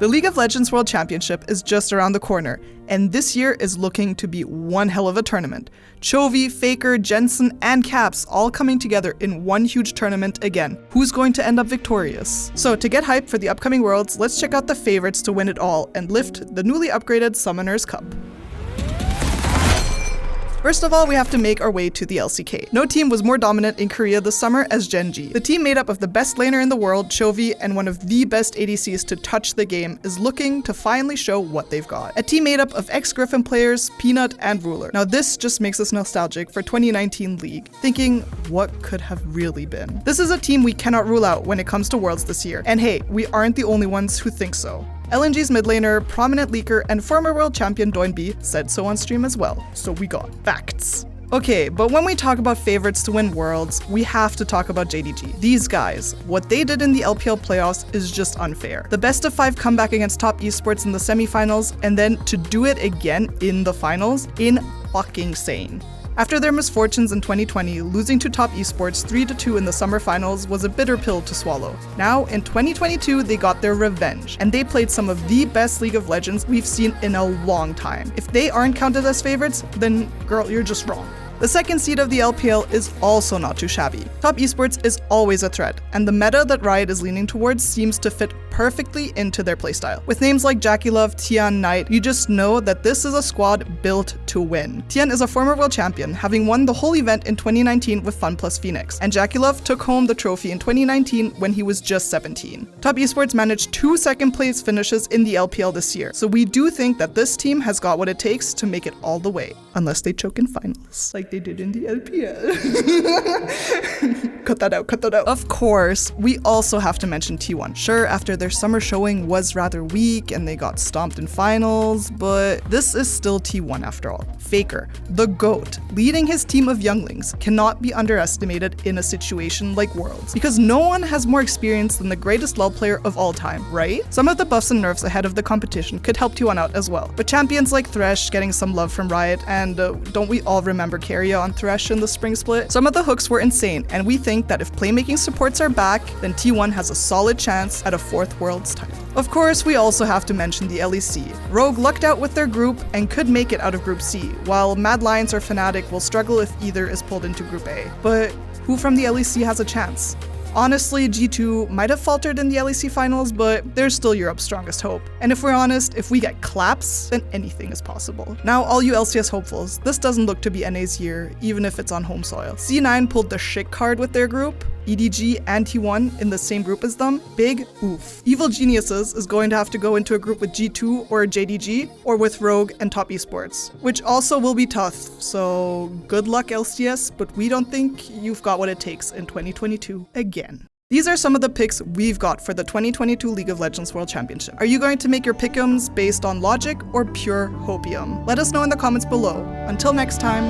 The League of Legends World Championship is just around the corner, and this year is looking to be one hell of a tournament. Chovy, Faker, Jensen, and Caps all coming together in one huge tournament again. Who's going to end up victorious? So to get hyped for the upcoming Worlds, let's check out the favorites to win it all and lift the newly upgraded Summoners Cup. First of all, we have to make our way to the LCK. No team was more dominant in Korea this summer as Gen.G. The team made up of the best laner in the world, Chovy, and one of the best ADCs to touch the game is looking to finally show what they've got. A team made up of ex-Griffin players, Peanut, and Ruler. Now this just makes us nostalgic for 2019 League, thinking what could have really been. This is a team we cannot rule out when it comes to Worlds this year, and hey, we aren't the only ones who think so. LNG's mid laner, prominent leaker, and former world champion Doinb said so on stream as well, so we got facts. Okay, but when we talk about favorites to win Worlds, we have to talk about JDG. These guys, what they did in the LPL playoffs is just unfair. The best of 5 comeback against top esports in the semifinals, and then to do it again in the finals, insane. After their misfortunes in 2020, losing to top esports 3-2 in the summer finals was a bitter pill to swallow. Now, in 2022, they got their revenge, and they played some of the best League of Legends we've seen in a long time. If they aren't counted as favorites, then girl, you're just wrong. The second seed of the LPL is also not too shabby. Top esports is always a threat, and the meta that Riot is leaning towards seems to fit perfectly into their playstyle. With names like JackeyLove, Tian, Knight, you just know that this is a squad built to win. Tian is a former world champion, having won the whole event in 2019 with Fun Plus Phoenix, and JackeyLove took home the trophy in 2019 when he was just 17. Top esports managed 2 second place finishes in the LPL this year, so we do think that this team has got what it takes to make it all the way, unless they choke in finals, like they did in the LPL. Cut that out. Of course, we also have to mention T1. Sure, after their summer showing was rather weak and they got stomped in finals, but this is still T1 after all. Faker, the GOAT, leading his team of younglings, cannot be underestimated in a situation like Worlds, because no one has more experience than the greatest LoL player of all time, right? Some of the buffs and nerfs ahead of the competition could help T1 out as well, but champions like Thresh getting some love from Riot, and don't we all remember Keria on Thresh in the spring split? Some of the hooks were insane, and we think that if playmaking supports are back, then T1 has a solid chance at a 4th Worlds title. Of course, we also have to mention the LEC. Rogue lucked out with their group and could make it out of Group C, while Mad Lions or Fnatic will struggle if either is pulled into Group A. But who from the LEC has a chance? Honestly, G2 might have faltered in the LEC finals, but they're still Europe's strongest hope. And if we're honest, if we get claps, then anything is possible. Now, all you LCS hopefuls, this doesn't look to be NA's year, even if it's on home soil. C9 pulled the shit card with their group, EDG and T1 in the same group as them. Big oof. Evil Geniuses is going to have to go into a group with G2 or JDG, or with Rogue and Top Esports, which also will be tough, so good luck LCS, but we don't think you've got what it takes in 2022 again. These are some of the picks we've got for the 2022 League of Legends World Championship. Are you going to make your pick'ems based on logic or pure hopium? Let us know in the comments below. Until next time.